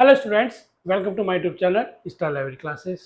Hello students, welcome to my YouTube channel star library classes.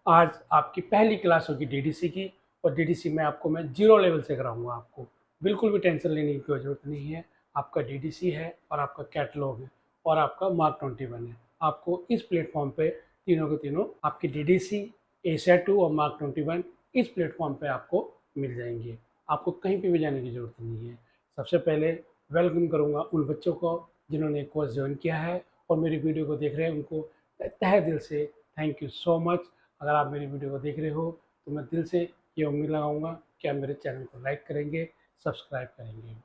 आज आपकी पहली class होगी डीडीसी की, और डीडीसी में आपको मैं जीरो लेवल से कराऊंगा। आपको बिल्कुल भी टेंशन लेने की कोई ज़रूरत नहीं है। आपका डीडीसी है और आपका कैटलॉग है और आपका मार्क 21 है। आपको इस प्लेटफॉर्म पे तीनों के तीनों आपकी डीडीसी, एशिया 2 और मार्क 21 इस प्लेटफॉर्म पे आपको मिल जाएंगे। आपको कहीं पे भी जाने की ज़रूरत नहीं है। सबसे पहले वेलकम करूँगा उन बच्चों को जिन्होंने कोर्स ज्वाइन किया है और मेरी वीडियो को देख रहे हैं। उनको तहे दिल से थैंक यू सो मच। अगर आप मेरी वीडियो को देख रहे हो तो मैं दिल से ये उम्मीद लगाऊंगा कि आप मेरे चैनल को लाइक करेंगे, सब्सक्राइब करेंगे।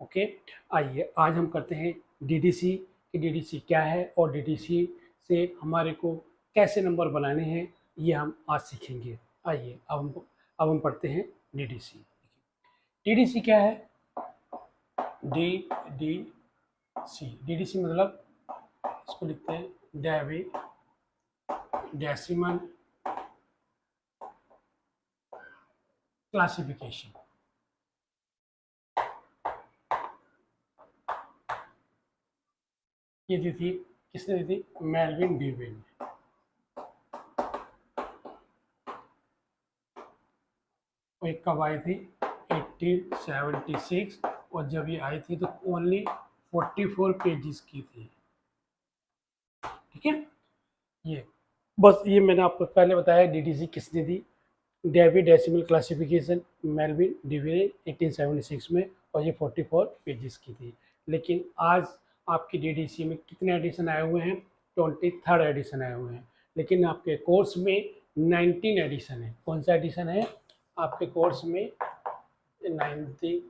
ओके, आइए आज हम करते हैं डीडीसी कि डीडीसी क्या है और डीडीसी से हमारे को कैसे नंबर बनाने हैं, ये हम आज सीखेंगे। आइए अब हम पढ़ते हैं डीडीसी। डीडीसी क्या है? डी डी सी डीडीसी मतलब इसको लिखते हैं डेसिमल क्लासिफिकेशन। ये दी थी, किसने दी थी? मेल्विन ड्यूवेल ने। और एक कब आई थी? 1876। और जब ये आई थी तो ओनली 44 पेजेस की थी। ठीक है, ये बस ये मैंने आपको पहले बताया डीडीसी किसने दी। डेवी डेसिमल क्लासिफिकेशन मेल्विन ड्यूवेल 1876 में, और ये 44 पेजेस की थी। लेकिन आज आपकी डीडीसी में कितने एडिशन आए हुए हैं? 23rd एडिशन आए हुए हैं। लेकिन आपके कोर्स में 19 एडिशन है। कौन सा एडिशन है आपके कोर्स में? 19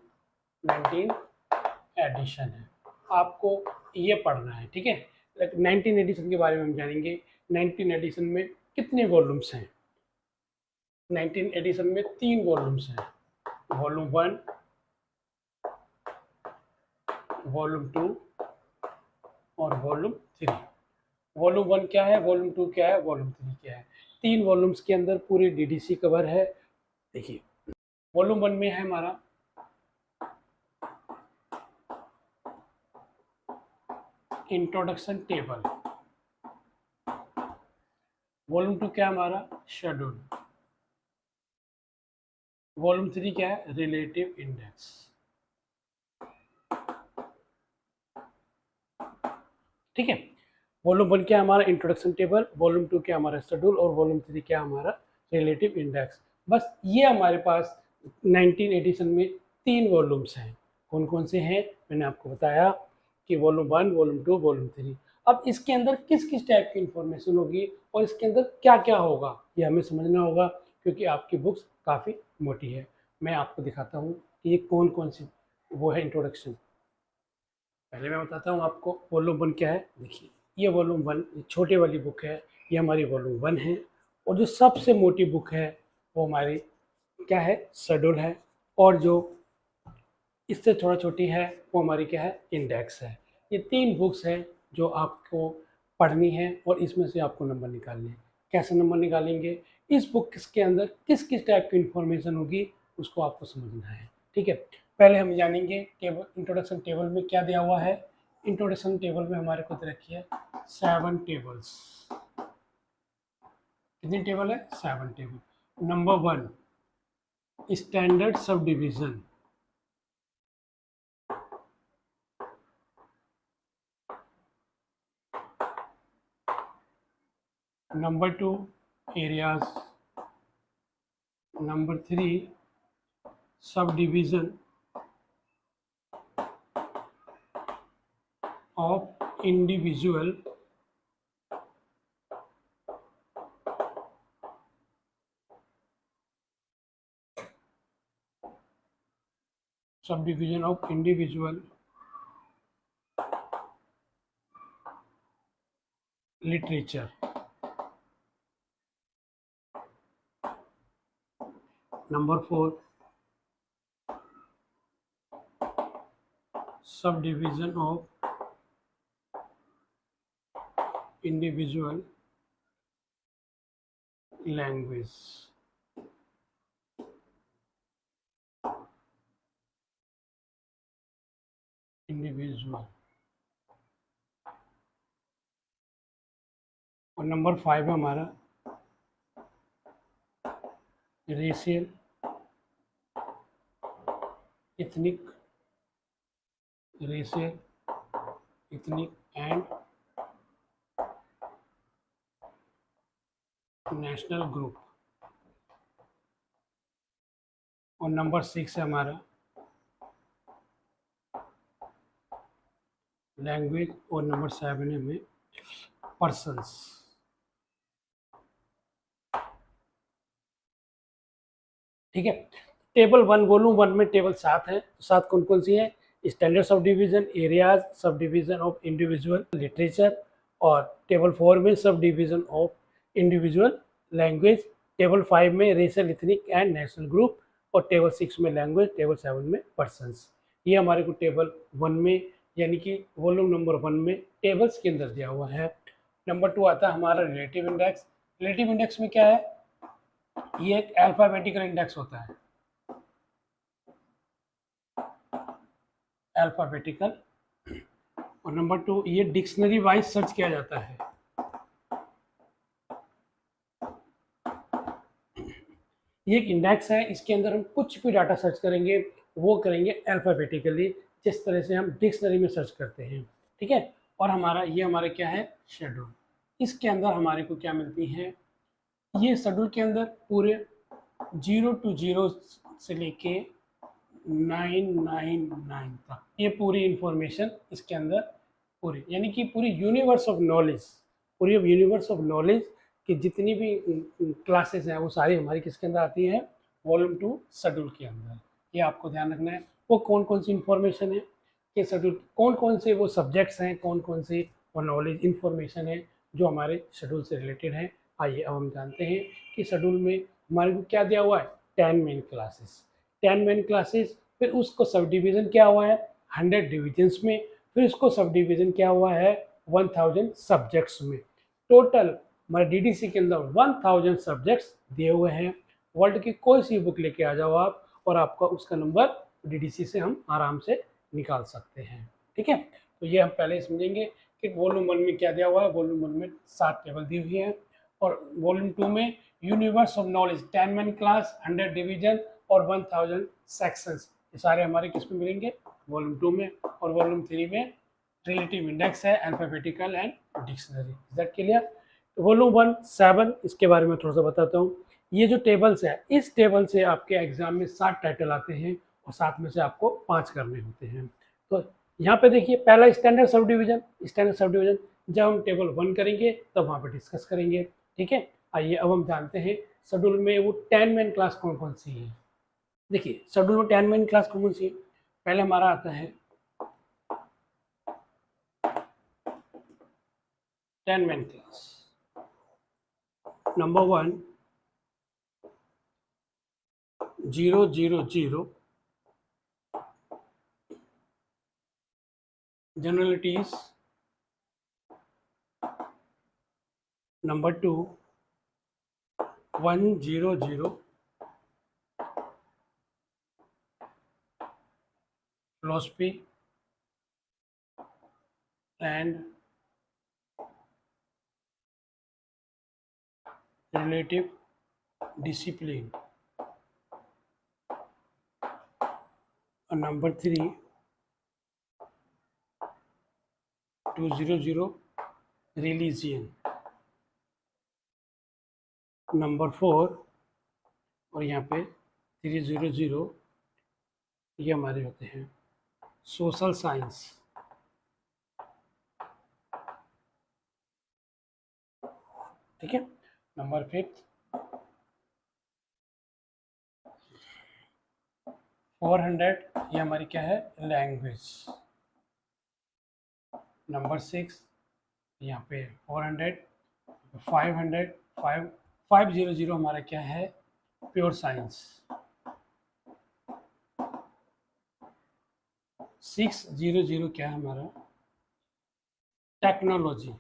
एडिशन है। आपको ये पढ़ना है, ठीक है। 19 एडिशन के बारे में हम जानेंगे। 19 एडिशन में कितने वॉल्यूम्स हैं? 19 एडिशन में 3 वॉल्यूम्स हैं, वॉल्यूम 1, वॉल्यूम 2 और वॉल्यूम 3। वॉल्यूम 1 क्या है, वॉल्यूम 2 क्या है, वॉल्यूम 3 क्या है? 3 वॉल्यूम्स के अंदर पूरी डीडीसी कवर है। देखिए, वॉल्यूम 1 में है हमारा इंट्रोडक्शन टेबल। वॉल्यूम 2 क्या है हमारा? शेड्यूल। वॉल्यूम 3 क्या है? Relative index. ठीक है, वॉल्यूम 1 क्या है हमारा? Introduction table. वॉल्यूम 2 क्या हमारा? शेड्यूल। और वॉल्यूम 3 क्या हमारा? Relative index. बस ये हमारे पास 19 एडिशन में 3 वॉल्यूम्स हैं। कौन कौन से हैं? मैंने आपको बताया कि वॉल्यूम 1, वॉल्यूम 2, वॉल्यूम 3। अब इसके अंदर किस किस टाइप की इंफॉर्मेशन होगी और इसके अंदर क्या क्या होगा, ये हमें समझना होगा, क्योंकि आपकी बुक्स काफ़ी मोटी है। मैं आपको दिखाता हूँ कि ये कौन कौन सी वो है इंट्रोडक्शन। पहले मैं बताता हूँ आपको वॉल्यूम 1 क्या है। देखिए, ये वॉल्यूम 1 छोटे वाली बुक है, ये हमारी वॉल्यूम 1 है। और जो सबसे मोटी बुक है वो हमारी क्या है? शेड्यूल है। और जो इससे थोड़ा छोटी है वो हमारी क्या है? इंडेक्स है। ये 3 बुक्स हैं जो आपको पढ़नी है और इसमें से आपको नंबर निकालने हैं। कैसे नंबर निकालेंगे? इस बुक के अंदर किस किस टाइप की इंफॉर्मेशन होगी उसको आपको समझना है। ठीक है, पहले हम जानेंगे टेबल। इंट्रोडक्शन टेबल में क्या दिया हुआ है? इंट्रोडक्शन टेबल में हमारे को दे रखी है 7 टेबल्स। कितनी टेबल है? 7 table. Number 1, standard sub division. Number 2, areas. Number 3, sub division of individual subdivision of individual literature. Number 4, subdivision of individual language. Individual. और नंबर 5 है हमारा racial, ethnic, racial, ethnic and national group. और number 6 है हमारा language. और number 7 है में persons. ठीक है। टेबल 1 वॉल्यूम 1 में टेबल 7 है। तो 7 कौन कौन सी है? Standards of division, areas, sub division of individual literature. और टेबल 4 में sub division of individual language. Table 5 में racial, ethnic and national group. और टेबल 6 में लैंग्वेज। टेबल 7 में पर्सन्स। ये हमारे को टेबल 1 में यानी कि वॉल्यूम नंबर 1 में टेबल्स के अंदर दिया हुआ है। नंबर 2 आता है हमारा रिलेटिव इंडेक्स। रिलेटिव इंडेक्स में क्या है? ये एक अल्फाबेटिकल इंडेक्स होता है, अल्फाबेटिकल। और नंबर 2 ये डिक्शनरी वाइज सर्च किया जाता है। ये एक इंडेक्स है, इसके अंदर हम कुछ भी डाटा सर्च करेंगे वो करेंगे अल्फाबेटिकली, जिस तरह से हम डिक्शनरी में सर्च करते हैं। ठीक है। और हमारा क्या है? शेड्यूल। इसके अंदर हमारे को क्या मिलती है? ये शेड्यूल के अंदर पूरे 0 to 0 से लेके 999 तक ये पूरी इंफॉर्मेशन इसके अंदर पूरी, यानी कि पूरी यूनिवर्स ऑफ नॉलेज, पूरी यूनिवर्स ऑफ नॉलेज की जितनी भी क्लासेस हैं वो सारी हमारी किसके अंदर आती हैं? वॉल्यूम 2 शेड्यूल के अंदर। ये आपको ध्यान रखना है। वो कौन कौन सी इंफॉर्मेशन है कि शेड्यूल, कौन कौन से वो सब्जेक्ट्स हैं, कौन कौन सी वो नॉलेज इंफॉर्मेशन है जो हमारे शेड्यूल से रिलेटेड है। आइए अब हम जानते हैं कि शेड्यूल में हमारे को क्या दिया हुआ है? 10 मेन क्लासेस। 10 मेन क्लासेस, फिर उसको सब डिवीज़न क्या हुआ है? 100 डिविजन्स में। फिर उसको सब डिवीज़न क्या हुआ है? 1000 सब्जेक्ट्स में। टोटल हमारे डीडीसी के अंदर 1000 सब्जेक्ट्स दिए हुए हैं। वर्ल्ड की कोई सी बुक लेके आ जाओ आप और आपका उसका नंबर डीडीसी से हम आराम से निकाल सकते हैं। ठीक है। तो ये हम पहले समझेंगे कि वॉल्यूम 1 में क्या दिया हुआ है। वॉल्यूम 1 में 7 टेबल दी हुई है। और वॉल्यूम 2 में universe of knowledge 10 man class, 100 division और 1000 सेक्शंस, ये सारे हमारे किस में मिलेंगे? वॉल्यूम 2 में। और वॉल्यूम 3 में रिलेटिव इंडेक्स है, alphabetical and dictionary. That clear? Volume 1 7, इसके बारे में थोड़ा सा बताता हूँ। ये जो टेबल्स है, इस टेबल से आपके एग्जाम में 7 टाइटल आते हैं और 7 में से आपको 5 करने होते हैं। तो यहाँ पे देखिए, पहला standard sub division. Standard sub division जब हम टेबल 1 करेंगे तब वहाँ पे डिस्कस करेंगे। ठीक है। आइए अब हम जानते हैं शेड्यूल में वो 10 मैन क्लास कौन कौन सी है। देखिए शेड्यूल में 10 मैन क्लास कौन कौन सी है? पहले हमारा आता है 10 man class. Number 1 000 generalities. Number 2 100 philosophy and relative discipline। और नंबर 3 200 रिलीजियन। नंबर 4 और यहाँ पे 300 ये हमारे होते हैं सोशल साइंस। ठीक है। नंबर 5 400 ये हमारी क्या है? लैंग्वेज। नंबर 6 यहाँ पे 400, 500, 500 हमारा क्या है? Pure science. 600 क्या है हमारा? Technology,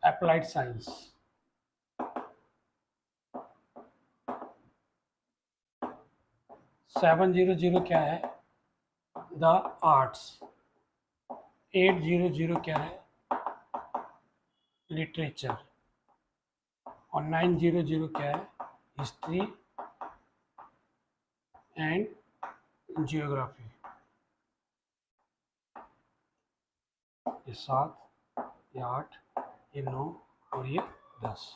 applied science. 700 क्या है, द आर्ट्स। 800 क्या है, लिटरेचर। और 900 क्या है, हिस्ट्री एंड जियोग्राफी। ये 7, ये 8, ये 9 और ये 10।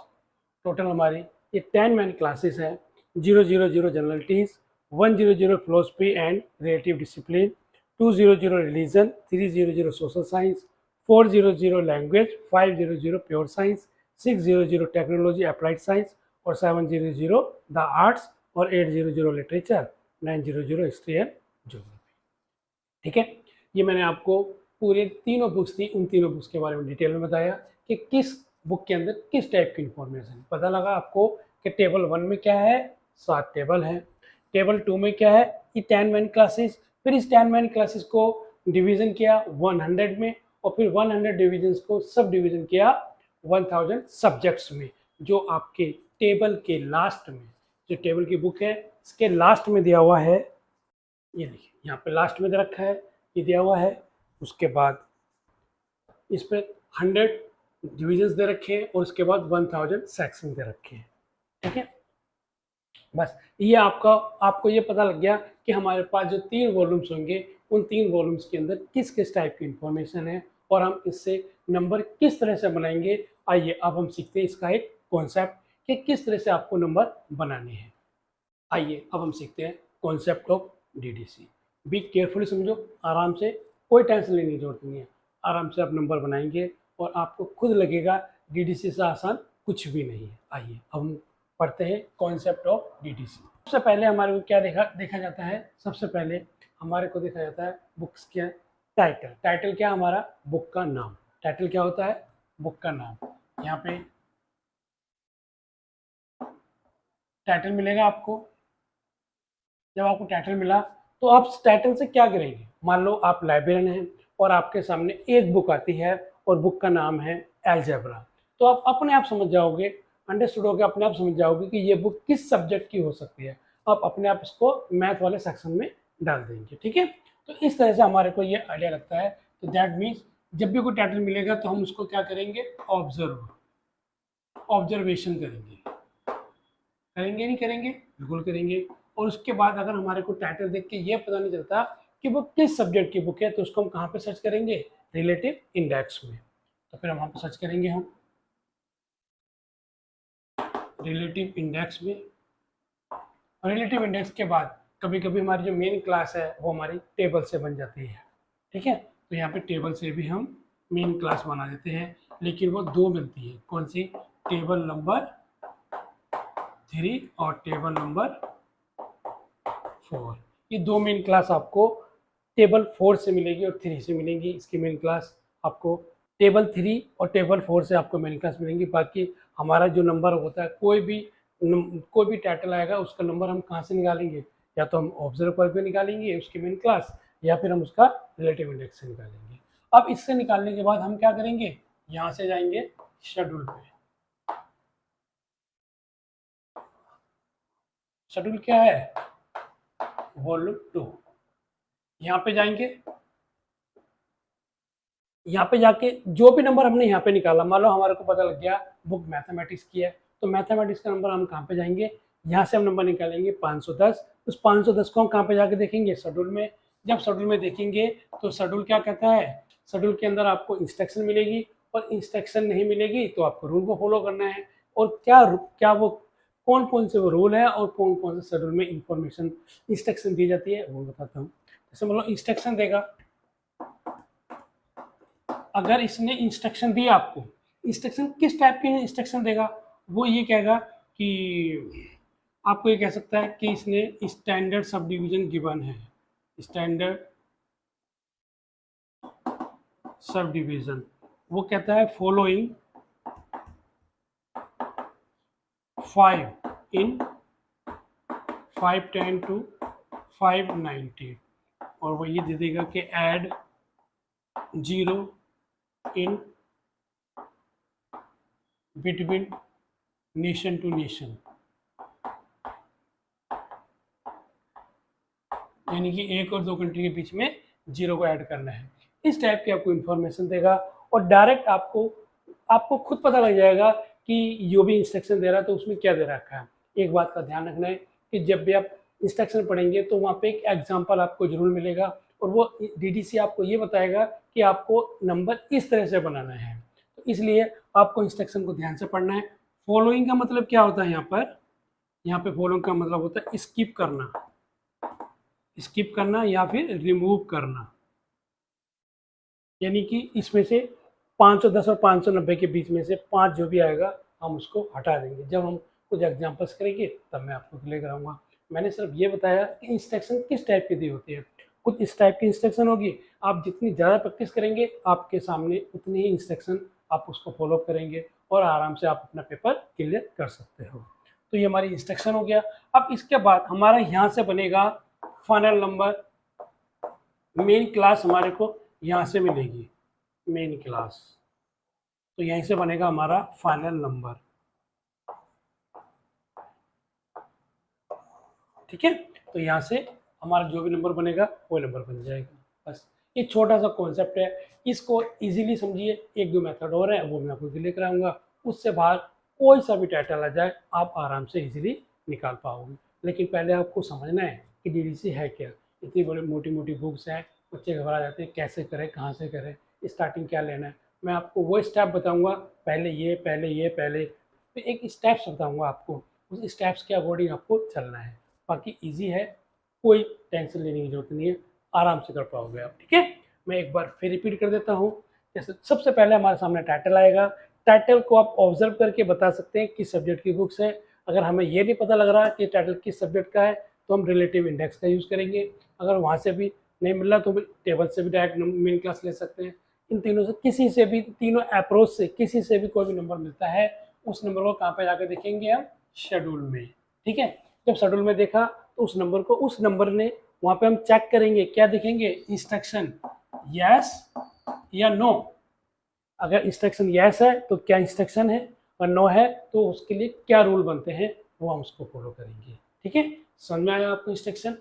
टोटल हमारी ये 10 मैन क्लासेस हैं। 000 generalities, 100 philosophy and relative discipline, 200 religion, 300 social science, 400 language, 500 pure science, 600 technology applied science और 700 द आर्ट्स और 800 लिटरेचर, 900 हिस्ट्री एंड ज्योग्राफी। ठीक है, ये मैंने आपको पूरे तीनों बुक्स थी, उन तीनों बुक्स के बारे में डिटेल में बताया कि किस बुक के अंदर किस टाइप की इंफॉर्मेशन। पता लगा आपको कि टेबल 1 में क्या है, 7 टेबल है। टेबल 2 में क्या है, ये 10 मैन क्लासेस। फिर इस 10 मैन क्लासेस को डिवीजन किया 100 में, और फिर 100 डिविजन्स को सब डिवीजन किया 1000 सब्जेक्ट्स में, जो आपके टेबल के लास्ट में, जो टेबल की बुक है इसके लास्ट में दिया हुआ है। ये देखिए यहाँ पे लास्ट में दे रखा है, ये दिया हुआ है। उसके बाद इस पर 100 डिविजन्स दे रखे हैं और उसके बाद 1000 सेक्शन दे रखे हैं। ठीक है, बस ये आपको ये पता लग गया कि हमारे पास जो 3 वॉल्यूम्स होंगे, उन 3 वॉल्यूम्स के अंदर किस किस टाइप की इंफॉर्मेशन है और हम इससे नंबर किस तरह से बनाएंगे। आइए अब हम सीखते हैं इसका एक कॉन्सेप्ट कि किस तरह से आपको नंबर बनाने हैं। आइए अब हम सीखते हैं concept of DDC. Be carefully समझो, आराम से, कोई टेंशन लेने की जरूरत नहीं है। आराम से आप नंबर बनाएंगे और आपको खुद लगेगा डीडीसी से आसान कुछ भी नहीं है। आइए अब हम पढ़ते हैं कॉन्सेप्ट ऑफ डीडीसी। सबसे पहले हमारे को क्या देखा जाता है, सबसे पहले हमारे को देखा जाता है बुक्स के टाइटल। टाइटल क्या, हमारा बुक का नाम। टाइटल क्या होता है, बुक का नाम। यहाँ पे टाइटल मिलेगा आपको। जब आपको टाइटल मिला तो आप टाइटल से क्या करेंगे। मान लो आप लाइब्रेरियन हैं और आपके सामने एक बुक आती है और बुक का नाम है एलजेब्रा, तो आप अपने आप समझ जाओगे, अंडरस्टूड होकर अपने आप समझ जाओगे कि ये बुक किस सब्जेक्ट की हो सकती है। आप अपने आप इसको मैथ वाले सेक्शन में डाल देंगे। ठीक है, तो इस तरह से हमारे को ये आइडिया लगता है। तो दैट मीन्स जब भी कोई टाइटल मिलेगा तो हम उसको क्या करेंगे, ऑब्जर्वेशन करेंगे। करेंगे नहीं करेंगे, बिल्कुल करेंगे। और उसके बाद अगर हमारे को टाइटल देख के ये पता नहीं चलता कि वो किस सब्जेक्ट की बुक है, तो उसको हम कहाँ पे सर्च करेंगे, रिलेटिव इंडेक्स में। तो फिर हम वहाँ पे सर्च करेंगे, हम रिलेटिव इंडेक्स में। और रिलेटिव इंडेक्स के बाद कभी कभी हमारी जो मेन क्लास है वो हमारी टेबल से बन जाती है। ठीक है, तो यहाँ पे टेबल से भी हम मेन क्लास बना देते हैं, लेकिन वो 2 मिलती है। कौन सी, टेबल नंबर 3 और टेबल नंबर 4। ये 2 मेन क्लास आपको टेबल 4 से मिलेगी और 3 से मिलेंगी। इसकी मेन क्लास आपको टेबल 3 और टेबल 4 से आपको मेन क्लास मिलेंगी। बाकी हमारा जो नंबर होता है, कोई भी टाइटल आएगा उसका नंबर हम कहाँ से निकालेंगे, या तो हम ऑब्जर्व करके निकालेंगे उसकी मेन क्लास, या फिर हम उसका रिलेटिव इंडेक्स से निकालेंगे। अब इससे निकालने के बाद हम क्या करेंगे, यहाँ से जाएंगे शेड्यूल पे। शेड्यूल क्या है, वॉल्यूम 2। यहाँ पे जाएंगे, यहाँ पे जाके जो भी नंबर हमने यहाँ पे निकाला, मान लो हमारे को पता लग गया बुक मैथमेटिक्स की है, तो मैथमेटिक्स का नंबर हम कहाँ पे जाएंगे, यहाँ से हम नंबर निकालेंगे 510। उस 510 को हम कहाँ पे जाके देखेंगे, शेड्यूल में। जब शेड्यूल में देखेंगे तो शेड्यूल क्या कहता है, शेड्यूल के अंदर आपको इंस्ट्रक्शन मिलेगी, और इंस्ट्रक्शन नहीं मिलेगी तो आपको रूल को फॉलो करना है। और क्या क्या वो कौन कौन से वो रूल है और कौन कौन से शेड्यूल में इंफॉर्मेशन इंस्ट्रक्शन दी जाती है वो बताता हूँ। जैसे मतलब इंस्ट्रक्शन देगा, अगर इसने इंस्ट्रक्शन दिया आपको, इंस्ट्रक्शन किस टाइप की इंस्ट्रक्शन देगा, वो ये कहेगा कि आपको ये कह सकता है कि इसने स्टैंडर्ड सब डिवीजन गिवन है, स्टैंडर्ड सब डिवीजन। वो कहता है फॉलोइंग 5 इन 510 to 590, और वो ये दे देगा कि add 0 in between nation to nation. यानी कि 1 और 2 कंट्री के बीच में 0 को ऐड करना है। इस टाइप की आपको इन्फॉर्मेशन देगा और डायरेक्ट आपको खुद पता लग जाएगा कि जो भी इंस्ट्रक्शन दे रहा है तो उसमें क्या दे रखा है। एक बात का ध्यान रखना है कि जब भी आप इंस्ट्रक्शन पढ़ेंगे तो वहाँ पे एक एग्जाम्पल आपको जरूर मिलेगा और वो डीडीसी आपको ये बताएगा कि आपको नंबर इस तरह से बनाना है। तो इसलिए आपको इंस्ट्रक्शन को ध्यान से पढ़ना है। फॉलोइंग का मतलब क्या होता है यहाँ पे फॉलोइंग का मतलब होता है स्किप करना या फिर रिमूव करना। यानी कि इसमें से 510 और 590 के बीच में से 5 जो भी आएगा हम उसको हटा देंगे। जब हम कुछ एग्जांपल्स करेंगे तब मैं आपको क्लियर कराऊंगा। मैंने सिर्फ ये बताया कि इंस्ट्रक्शन किस टाइप की दी होती है। कुछ इस टाइप की इंस्ट्रक्शन होगी, आप जितनी ज़्यादा प्रैक्टिस करेंगे आपके सामने उतनी ही इंस्ट्रक्शन आप उसको फॉलो करेंगे और आराम से आप अपना पेपर क्लियर कर सकते हो। तो ये हमारी इंस्ट्रक्शन हो गया। अब इसके बाद हमारा यहाँ से बनेगा फाइनल नंबर। मेन क्लास हमारे को यहाँ से मिलेगी, मेन क्लास, तो यहीं से बनेगा हमारा फाइनल नंबर। ठीक है, तो यहाँ से हमारा जो भी नंबर बनेगा वो नंबर बन जाएगा। बस ये छोटा सा कॉन्सेप्ट है, इसको इजीली समझिए। एक दो मेथड और है वो मैं आपको इजीली कराऊंगा, उससे बाहर कोई सा भी टाइटल आ जाए आप आराम से इजीली निकाल पाओगे। लेकिन पहले आपको समझना है कि डीडीसी है क्या। इतनी बड़ी मोटी मोटी बुक्स हैं, बच्चे घबरा जाते हैं कैसे करें कहाँ से करें स्टार्टिंग क्या लेना है। मैं आपको वो स्टेप बताऊँगा, पहले ये पहले ये पहले, तो एक स्टेप्स बताऊँगा आपको, उस स्टेप्स के अकॉर्डिंग आपको चलना है। बाकी इजी है, कोई टेंशन लेने की जरूरत नहीं है, आराम से कर पाओगे आप। ठीक है, मैं एक बार फिर रिपीट कर देता हूँ। जैसे सबसे पहले हमारे सामने टाइटल आएगा, टाइटल को आप ऑब्जर्व करके बता सकते हैं किस सब्जेक्ट की बुक्स है। अगर हमें ये नहीं पता लग रहा कि टाइटल किस सब्जेक्ट का है तो हम रिलेटिव इंडेक्स का यूज़ करेंगे। अगर वहाँ से भी नहीं मिल रहा तो टेबल से भी डायरेक्ट मेन क्लास ले सकते हैं। इन तीनों से किसी से भी, तीनों अप्रोच से किसी से भी कोई भी नंबर मिलता है, उस नंबर को कहाँ पे जाकर देखेंगे हम, शेड्यूल में। ठीक है, जब शेड्यूल में देखा तो उस नंबर को, उस नंबर ने वहाँ पे हम चेक करेंगे, क्या देखेंगे, इंस्ट्रक्शन यस या नो। अगर इंस्ट्रक्शन यस है तो क्या इंस्ट्रक्शन है, और नो है तो उसके लिए क्या रूल बनते हैं वो हम उसको फॉलो करेंगे। ठीक है, समझ में आया आपको इंस्ट्रक्शन,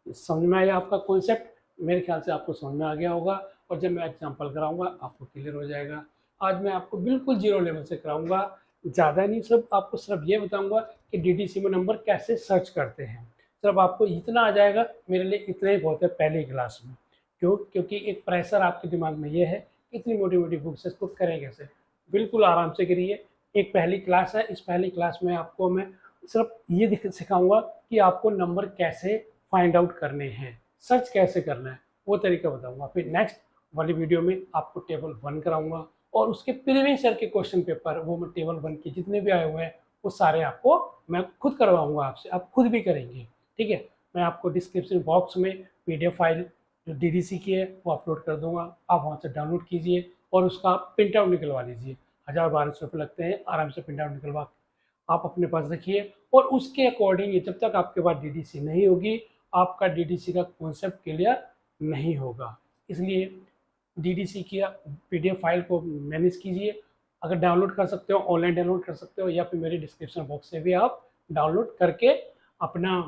समझ में आया आपका कॉन्सेप्ट, मेरे ख्याल से आपको समझ में आ गया होगा। और जब मैं एग्जांपल कराऊंगा आपको क्लियर हो जाएगा। आज मैं आपको बिल्कुल जीरो लेवल से कराऊंगा, ज़्यादा नहीं, सिर्फ आपको सिर्फ ये बताऊंगा कि डीडीसी में नंबर कैसे सर्च करते हैं। सिर्फ आपको इतना आ जाएगा, मेरे लिए इतना ही बहुत है पहली क्लास में। क्यों, क्योंकि एक प्रेशर आपके दिमाग में ये है इतनी मोटी मोटी बुक्स इसको करें कैसे। बिल्कुल आराम से करिए, एक पहली क्लास है, इस पहली क्लास में आपको मैं सिर्फ ये सिखाऊंगा कि आपको नंबर कैसे फाइंड आउट करने हैं, सर्च कैसे करना है, वो तरीका बताऊंगा। फिर नेक्स्ट वाली वीडियो में आपको टेबल 1 कराऊंगा और उसके प्रीवियस ईयर के क्वेश्चन पेपर, वो मैं टेबल 1 के जितने भी आए हुए हैं वो सारे आपको मैं खुद करवाऊंगा आपसे, आप खुद भी करेंगे। ठीक है, मैं आपको डिस्क्रिप्शन बॉक्स में पीडीएफ फाइल जो डीडीसी की है वो अपलोड कर दूंगा, आप वहाँ से डाउनलोड कीजिए और उसका प्रिंट आउट निकलवा लीजिए। 1000-1200 रुपये लगते हैं, आराम से प्रिंट आउट निकलवा आप अपने पास रखिए। और उसके अकॉर्डिंग जब तक आपके पास डीडीसी नहीं होगी आपका डीडीसी का कॉन्सेप्ट क्लियर नहीं होगा। इसलिए डीडीसी की पीडीएफ फाइल को मैनेज कीजिए। अगर डाउनलोड कर सकते हो ऑनलाइन डाउनलोड कर सकते हो, या फिर मेरे डिस्क्रिप्शन बॉक्स से भी आप डाउनलोड करके अपना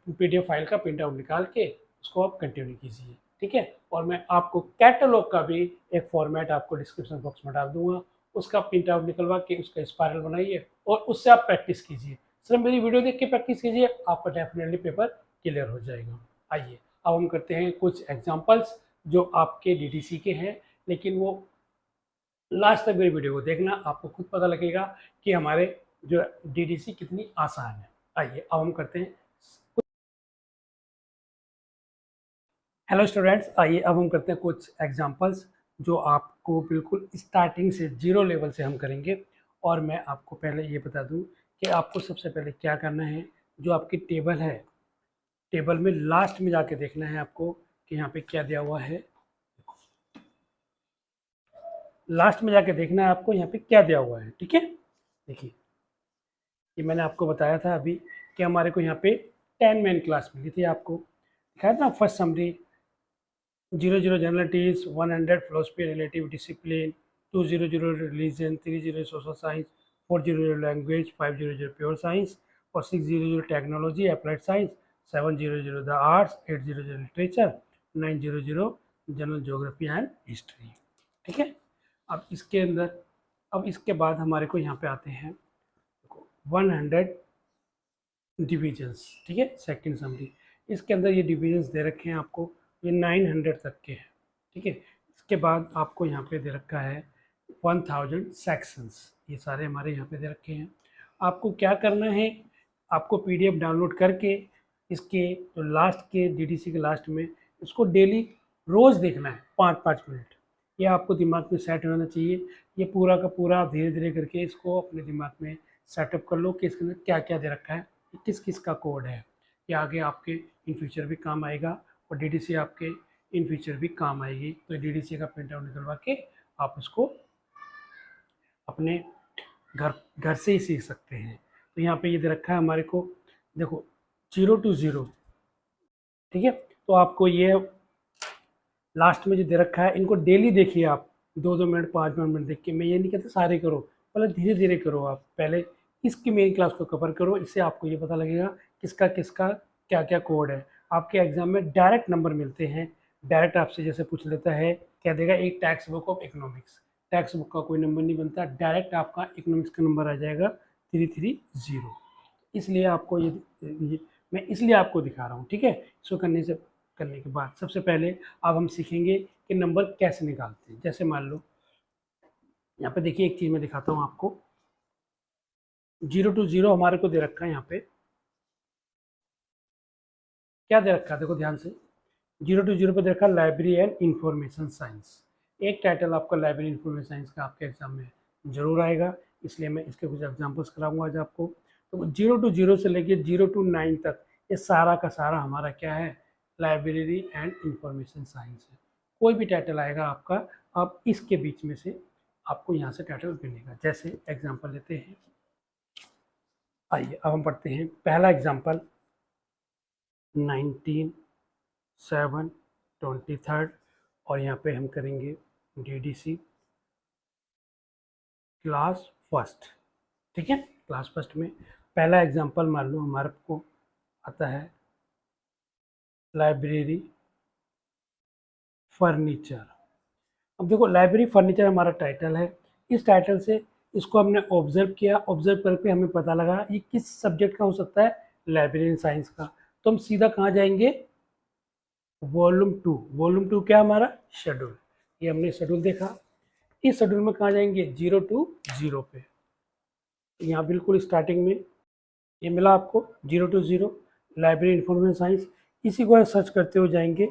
पीडीएफ फाइल का प्रिंट आउट निकाल के उसको आप कंटिन्यू कीजिए। ठीक है, और मैं आपको कैटलॉग का भी एक फॉर्मेट आपको डिस्क्रिप्शन बॉक्स में डाल दूंगा, उसका प्रिंट आउट निकलवा के उसका स्पायरल बनाइए और उससे आप प्रैक्टिस कीजिए। सिर्फ मेरी वीडियो देख के प्रैक्टिस कीजिए, आपका डेफिनेटली पेपर क्लियर हो जाएगा। आइए अब हम करते हैं कुछ एग्जांपल्स जो आपके डीडीसी के हैं, लेकिन वो लास्ट तक मेरी वीडियो को देखना, आपको खुद पता लगेगा कि हमारे जो डीडीसी कितनी आसान है। आइए अब हम करते हैं। हेलो स्टूडेंट्स, आइए अब हम करते हैं कुछ एग्जांपल्स जो आपको बिल्कुल स्टार्टिंग से जीरो लेवल से हम करेंगे। और मैं आपको पहले ये बता दूं कि आपको सबसे पहले क्या करना है, जो आपकी टेबल है, टेबल में लास्ट में जाके देखना है आपको कि यहाँ पे क्या दिया हुआ है। लास्ट में जाके देखना है आपको यहाँ पे क्या दिया हुआ है। ठीक है, देखिए ये मैंने आपको बताया था अभी कि हमारे को यहाँ पे 10 मेन क्लास मिली थी, आपको दिखाया था। First summary 00 generalities, 100 philosophy relative discipline, 200 religion, 300 social science, 400 language, 500 pure science और 600 technology applied science, 700 the arts, 800 literature, 900 general geography and history. ठीक है, अब इसके अंदर, अब इसके बाद हमारे को यहाँ पे आते हैं 100 डिविजन्स। ठीक है, सेकंड समरी, इसके अंदर ये डिविजन्स दे रखे हैं आपको, ये 900 तक के हैं। ठीक है, इसके बाद आपको यहाँ पे दे रखा है 1000 सेक्शंस, ये सारे हमारे यहाँ पे दे रखे हैं। आपको क्या करना है, आपको पीडीएफ डाउनलोड करके इसके जो लास्ट के डीडीसी के लास्ट में इसको डेली रोज़ देखना है 5-5 मिनट। ये आपको दिमाग में सेट होना चाहिए। ये पूरा का पूरा धीरे धीरे करके इसको अपने दिमाग में सेटअप कर लो कि इसके अंदर क्या क्या दे रखा है, किस किस का कोड है। ये आगे आपके इन फ्यूचर भी काम आएगा और डीडीसी आपके इन फ्यूचर भी काम आएगी। तो डीडीसी का प्रिंट आउट निकलवा के आप उसको अपने घर से ही सीख सकते हैं। तो यहाँ पे ये दे रखा है हमारे को, देखो 0 to 0। ठीक है, तो आपको ये लास्ट में जो दे रखा है इनको डेली देखिए आप, 2-2 मिनट 5-5 मिनट देख के। मैं ये नहीं कहता सारे करो, पहले धीरे धीरे करो। आप पहले इसकी मेन क्लास को कवर करो, इससे आपको ये पता लगेगा किसका किसका क्या क्या कोड है। आपके एग्जाम में डायरेक्ट नंबर मिलते हैं, डायरेक्ट आपसे जैसे पूछ लेता है, कह देगा एक text book of economics, text book का कोई नंबर नहीं बनता, डायरेक्ट आपका इकोनॉमिक्स का नंबर आ जाएगा 330। इसलिए आपको ये मैं इसलिए आपको दिखा रहा हूँ। ठीक है, इसको करने के बाद सबसे पहले अब हम सीखेंगे कि नंबर कैसे निकालते हैं। जैसे मान लो यहाँ पे देखिए, एक चीज़ मैं दिखाता हूँ आपको, 0 to 0 हमारे को दे रखा है। यहाँ पे क्या दे रखा है, देखो ध्यान से, 0 to 0 पे दे रखा है लाइब्रेरी एंड इंफॉर्मेशन साइंस। एक टाइटल आपका लाइब्रेरी इंफॉर्मेशन साइंस का आपके एग्जाम में जरूर आएगा, इसलिए मैं इसके कुछ एग्जाम्पल्स कराऊंगा आज आपको। तो 0 to 0 से लेके 0 to 9 तक ये सारा का सारा हमारा क्या है, लाइब्रेरी एंड इंफॉर्मेशन साइंस है। कोई भी टाइटल आएगा आपका, आप इसके बीच में से आपको यहाँ से टाइटल मिलेगा। जैसे एग्जाम्पल लेते हैं, आइए अब हम पढ़ते हैं पहला एग्जाम्पल, 19/7/23 और यहाँ पे हम करेंगे डीडीसी क्लास फर्स्ट। ठीक है, क्लास फर्स्ट में पहला एग्जाम्पल मान लो हमारे को आता है लाइब्रेरी फर्नीचर। अब देखो लाइब्रेरी फर्नीचर हमारा टाइटल है, इस टाइटल से इसको हमने ऑब्जर्व किया, ऑब्जर्व करके हमें पता लगा ये किस सब्जेक्ट का हो सकता है, लाइब्रेरी साइंस का। तो हम सीधा कहाँ जाएंगे, वॉल्यूम 2। वॉल्यूम 2 क्या हमारा, शेड्यूल। ये हमने शेड्यूल देखा, इस शेड्यूल में कहाँ जाएंगे, 0 to 0 पे। यहाँ बिल्कुल स्टार्टिंग में ये मिला आपको 0 to 0 लाइब्रेरी इंफॉर्मेशन साइंस। इसी को सर्च करते हुए जाएंगे,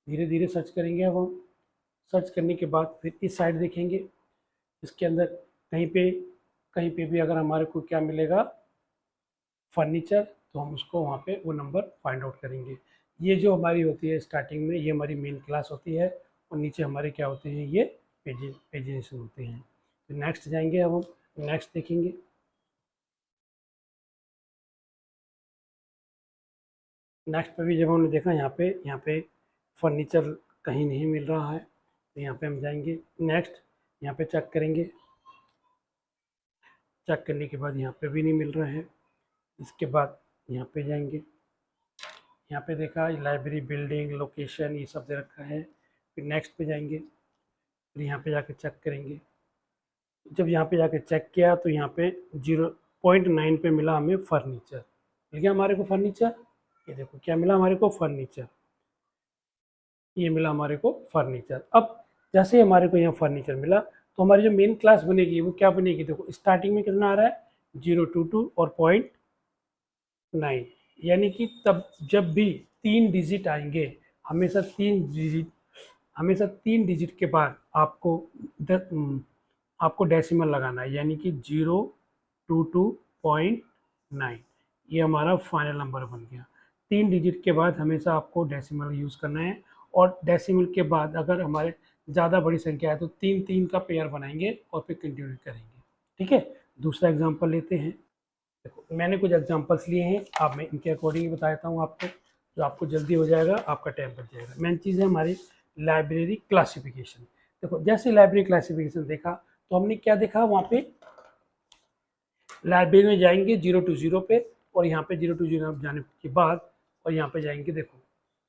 धीरे धीरे सर्च करेंगे। अब हम सर्च करने के बाद फिर इस साइड देखेंगे, इसके अंदर कहीं पे भी अगर हमारे को क्या मिलेगा, फर्नीचर, तो हम उसको वहाँ पे वो नंबर फाइंड आउट करेंगे। ये जो हमारी होती है स्टार्टिंग में, ये हमारी मेन क्लास होती है और नीचे हमारे क्या होते हैं, ये पेजिनेशन होते हैं। तो नेक्स्ट जाएंगे, अब हम नेक्स्ट देखेंगे। नेक्स्ट पे भी जब हमने देखा यहाँ पे फर्नीचर कहीं नहीं मिल रहा है, तो यहाँ पे हम जाएंगे नेक्स्ट, यहाँ पे चेक करेंगे। चेक करने के बाद यहाँ पे भी नहीं मिल रहा है। इसके बाद यहाँ पे जाएंगे, यहाँ पे देखा लाइब्रेरी बिल्डिंग लोकेशन ये सब दे रखा है। फिर नेक्स्ट पे जाएंगे, फिर यहाँ पे जाके चेक करेंगे। जब यहाँ पे जाके चेक किया तो यहाँ पे 0.9 पे मिला हमें फर्नीचर, मिल गया हमारे को फर्नीचर। ये देखो क्या मिला हमारे को, फर्नीचर। ये मिला हमारे को फर्नीचर। अब जैसे हमारे को यहाँ फर्नीचर मिला तो हमारी जो मेन क्लास बनेगी वो क्या बनेगी, देखो स्टार्टिंग में कितना आ रहा है, 022 और 0.9, यानी कि तब जब भी 3 डिजिट आएंगे, हमेशा 3 डिजिट के बाद आपको डेसिमल लगाना है, यानी कि 022.9। ये हमारा फाइनल नंबर बन गया। 3 डिजिट के बाद हमेशा आपको डेसिमल यूज़ करना है, और डेसिमल के बाद अगर हमारे ज़्यादा बड़ी संख्या है तो 3 का पेयर बनाएंगे और फिर कंटिन्यू करेंगे। ठीक है, दूसरा एग्जांपल लेते हैं। देखो मैंने कुछ एग्जांपल्स लिए हैं, अब मैं इनके अकॉर्डिंग बता देता हूँ आपको, जो आपको जल्दी हो जाएगा, आपका टाइम बच जाएगा। मेन चीज़ है हमारी लाइब्रेरी क्लासिफिकेशन। देखो जैसे लाइब्रेरी क्लासिफिकेशन देखा तो हमने क्या देखा, वहाँ पे लाइब्रेरी में जाएंगे 0 to 0 पे, और यहाँ पे 0 to 0 जाने के बाद और यहाँ पे जाएंगे, देखो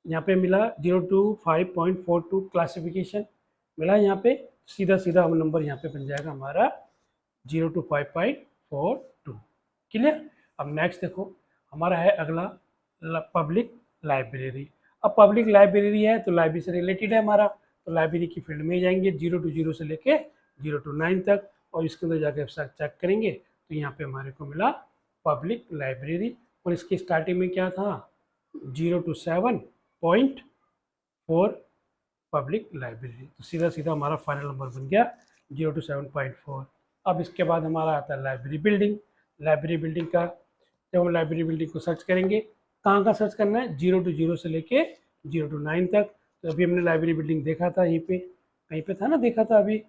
यहाँ पे मिला 025.42 क्लासिफिकेशन मिला यहाँ पे, सीधा सीधा हम नंबर यहाँ पे बन जाएगा हमारा 025.42। क्लियर। अब नेक्स्ट देखो हमारा है अगला पब्लिक लाइब्रेरी। अब पब्लिक लाइब्रेरी है तो लाइब्रेरी से रिलेटेड है हमारा, तो लाइब्रेरी की फील्ड में जाएंगे 0 से लेके 0 to 9 तक, और इसके अंदर जाके चेक करेंगे तो यहाँ पे हमारे को मिला पब्लिक लाइब्रेरी, और इसकी स्टार्टिंग में क्या था 0 to 7.4 पब्लिक लाइब्रेरी, तो सीधा सीधा हमारा फाइनल नंबर बन गया 0 to 7.4। अब इसके बाद हमारा आता है लाइब्रेरी बिल्डिंग। लाइब्रेरी बिल्डिंग का जब हम लाइब्रेरी बिल्डिंग को सर्च करेंगे, कहाँ का सर्च करना है 0 से लेके 0 to 9 तक। तो अभी हमने लाइब्रेरी बिल्डिंग देखा था, यहीं पे कहीं पे था ना, देखा था अभी,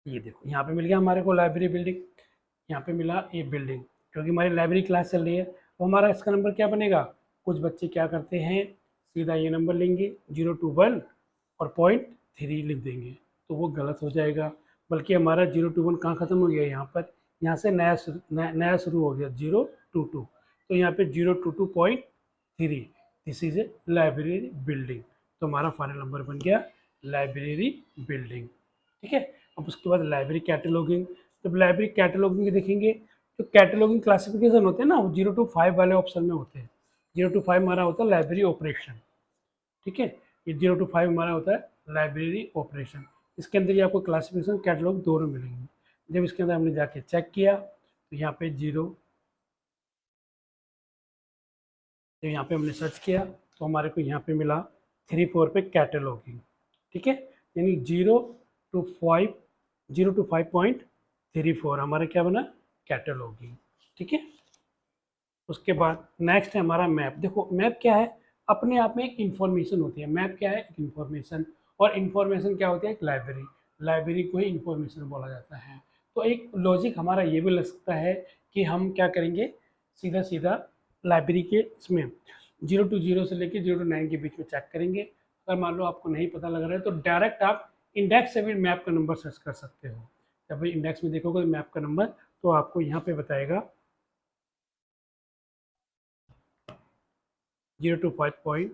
ये देखो यहाँ पे मिल गया हमारे को लाइब्रेरी बिल्डिंग, यहाँ पे मिला ये बिल्डिंग, क्योंकि हमारी लाइब्रेरी क्लास चल रही है। तो हमारा इसका नंबर क्या बनेगा, कुछ बच्चे क्या करते हैं सीधा ये नंबर लेंगे 0 to 1 और 0.3 लिख देंगे, तो वो गलत हो जाएगा। बल्कि हमारा 0 to 1 कहाँ ख़त्म हो गया, यहाँ पर, यहाँ से नया शुरू हो गया 0 to 2, तो यहाँ पे 0 to 2.3, this is a library building. तो हमारा फाइनल नंबर बन गया लाइब्रेरी बिल्डिंग। ठीक है। अब उसके बाद लाइब्रेरी कैटलॉगिंग। जब लाइब्रेरी कैटलॉगिंग देखेंगे तो कैटलॉगिंग क्लासिफिकेशन होते हैं ना, वो 0 to 5 वाले ऑप्शन में होते हैं। 0 to 5 हमारा होता है लाइब्रेरी ऑपरेशन। ठीक है, ये 0 to 5 हमारा होता है लाइब्रेरी ऑपरेशन। इसके अंदर ये आपको क्लासिफिकेशन कैटलॉग दोनों मिलेंगे। जब इसके अंदर हमने जाके चेक किया तो यहाँ पे 0, तो यहाँ पे हमने सर्च किया तो हमारे को यहाँ पे मिला 3-4 पे कैटलॉगिंग। ठीक है, यानी 0 to 5.34 हमारा क्या बना, कैटलॉगिंग। ठीक है। उसके बाद नेक्स्ट है हमारा मैप। देखो मैप क्या है, अपने आप में एक इन्फॉर्मेशन होती है। मैप क्या है, एक इन्फॉर्मेशन, और इन्फॉर्मेशन क्या होती है, एक लाइब्रेरी। लाइब्रेरी को ही इन्फॉर्मेशन बोला जाता है। तो एक लॉजिक हमारा ये भी लग सकता है कि हम क्या करेंगे, सीधा सीधा लाइब्रेरी के इसमें 0 से लेकर 0 to 9 के बीच में चेक करेंगे। अगर मान लो आपको नहीं पता लग रहा है तो डायरेक्ट आप इंडेक्स से भी मैप का नंबर सर्च कर सकते हो। जब इंडेक्स में देखोगे मैप का नंबर तो आपको यहाँ पे बताएगा 0 to 5.1,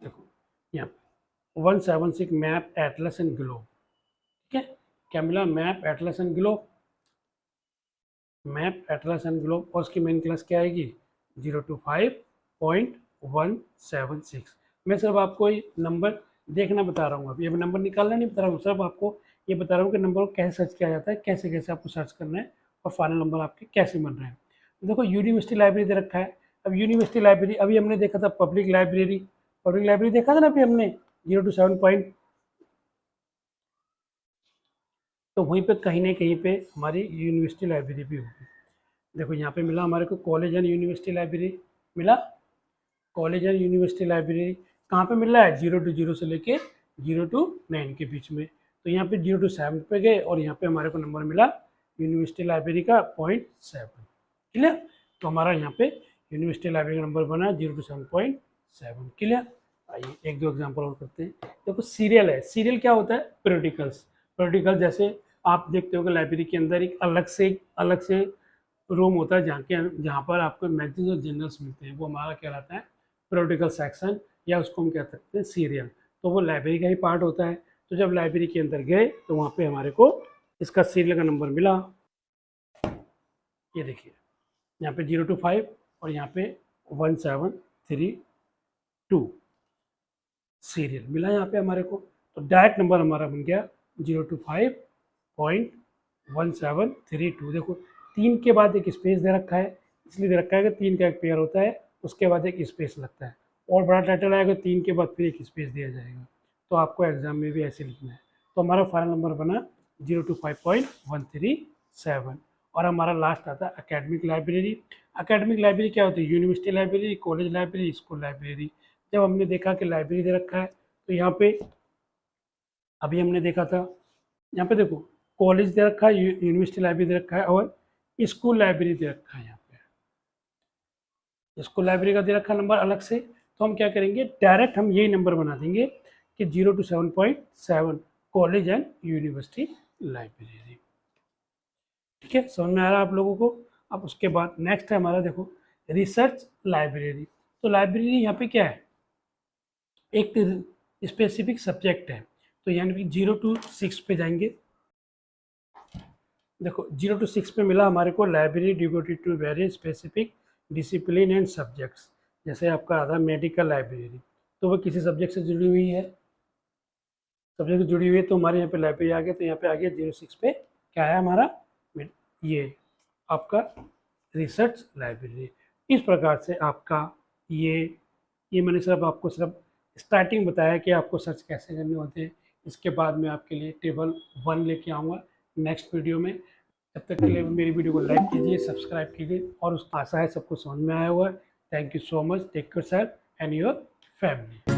देखो यहाँ 176 मैप एटलस एंड ग्लोब। ठीक है, क्या मिला, map Atlas and globe, map Atlas and globe, और उसकी मेन क्लास क्या आएगी 0 to 5.176। मैं सिर्फ आपको ये नंबर देखना बता रहा हूँ, अब ये नंबर निकालना नहीं बता रहा हूँ, सिर्फ आपको ये बता रहा हूँ कि नंबर को कैसे सर्च किया जाता है, कैसे कैसे आपको सर्च करना है और फाइनल नंबर आपके कैसे बन रहे हैं। देखो यूनिवर्सिटी लाइब्रेरी दे रखा है। अब यूनिवर्सिटी लाइब्रेरी अभी हमने देखा था पब्लिक लाइब्रेरी, पब्लिक लाइब्रेरी देखा था ना अभी हमने 0 to 7 तो वहीं पे कहीं ना कहीं पे हमारी यूनिवर्सिटी लाइब्रेरी भी होगी। देखो यहाँ पे मिला हमारे को कॉलेज एंड यूनिवर्सिटी लाइब्रेरी, मिला कॉलेज एंड यूनिवर्सिटी लाइब्रेरी। कहाँ पे मिल रहा है 0 से लेके 0 to 9 के बीच में। तो यहाँ पे 0 to 7 पे गए और यहाँ पे हमारे को नंबर मिला यूनिवर्सिटी लाइब्रेरी का 0.7। क्लियर। तो हमारा यहाँ पे यूनिवर्सिटी लाइब्रेरी का नंबर बना 0 to 7.7। क्लियर। आइए एक दो एग्जाम्पल और करते हैं। देखो सीरियल है, सीरियल क्या होता है, पीरियडिकल्स। पीरियडिकल जैसे आप देखते हो कि लाइब्रेरी के अंदर एक अलग से रूम होता है जहाँ पर आपको मैगजीन और जर्नल्स मिलते हैं, वो हमारा कहलाता है पीरियडिकल सेक्शन, या उसको हम कह सकते हैं सीरियल। तो वो लाइब्रेरी का ही पार्ट होता है। तो जब लाइब्रेरी के अंदर गए तो वहाँ पे हमारे को इसका सीरियल का नंबर मिला, ये देखिए यहाँ पे 0 to 5 और यहाँ पे 1732 सीरियल मिला यहाँ पे हमारे को। तो डायरेक्ट नंबर हमारा बन गया 0 to 5.1732। देखो 3 के बाद एक स्पेस दे रखा है, इसलिए दे रखा है कि 3 का एक पेयर होता है, उसके बाद एक स्पेस लगता है, और बड़ा टाइटल आएगा 3 के बाद फिर एक स्पेस दिया जाएगा। तो आपको एग्जाम में भी ऐसे लिखना है। तो हमारा फाइनल नंबर बना 0 to 5.137। और हमारा लास्ट आता है एकेडमिक लाइब्रेरी। एकेडमिक लाइब्रेरी क्या होती है, university library, college library, school library. जब हमने देखा कि लाइब्रेरी दे रखा है तो यहाँ पे अभी हमने देखा था, यहाँ पे देखो कॉलेज दे रखा है, यूनिवर्सिटी लाइब्रेरी दे रखा है और स्कूल लाइब्रेरी दे रखा है। यहाँ पे स्कूल लाइब्रेरी का दे रखा नंबर अलग से, तो हम क्या करेंगे, डायरेक्ट हम यही नंबर बना देंगे कि 0 to 7.7 college and university library. ठीक है, समझ में आ रहा है आप लोगों को। अब उसके बाद नेक्स्ट है हमारा, देखो रिसर्च लाइब्रेरी। तो लाइब्रेरी यहाँ पे क्या है, एक स्पेसिफिक सब्जेक्ट है। तो यानी कि 0 to 6 पे जाएंगे। देखो 0 to 6 पे मिला हमारे को library devoted to very specific discipline and subjects. जैसे आपका आधा मेडिकल लाइब्रेरी, तो वो किसी सब्जेक्ट से जुड़ी हुई है, सब्जेक्ट से जुड़ी हुई है, तो हमारे यहाँ पे लाइब्रेरी आ गया। तो यहाँ पे आ गया 0 6 पे क्या है हमारा, ये आपका रिसर्च लाइब्रेरी। इस प्रकार से आपका ये मैंने सिर्फ आपको सिर्फ स्टार्टिंग बताया कि आपको सर्च कैसे करने होते हैं। इसके बाद मैं आपके लिए टेबल 1 लेके आऊँगा नेक्स्ट वीडियो में। तब तक के लिए मेरी वीडियो को लाइक कीजिए, सब्सक्राइब कीजिए, और उस आशा है सबको समझ में आया हुआ है। Thank you so much. Take care self and your family.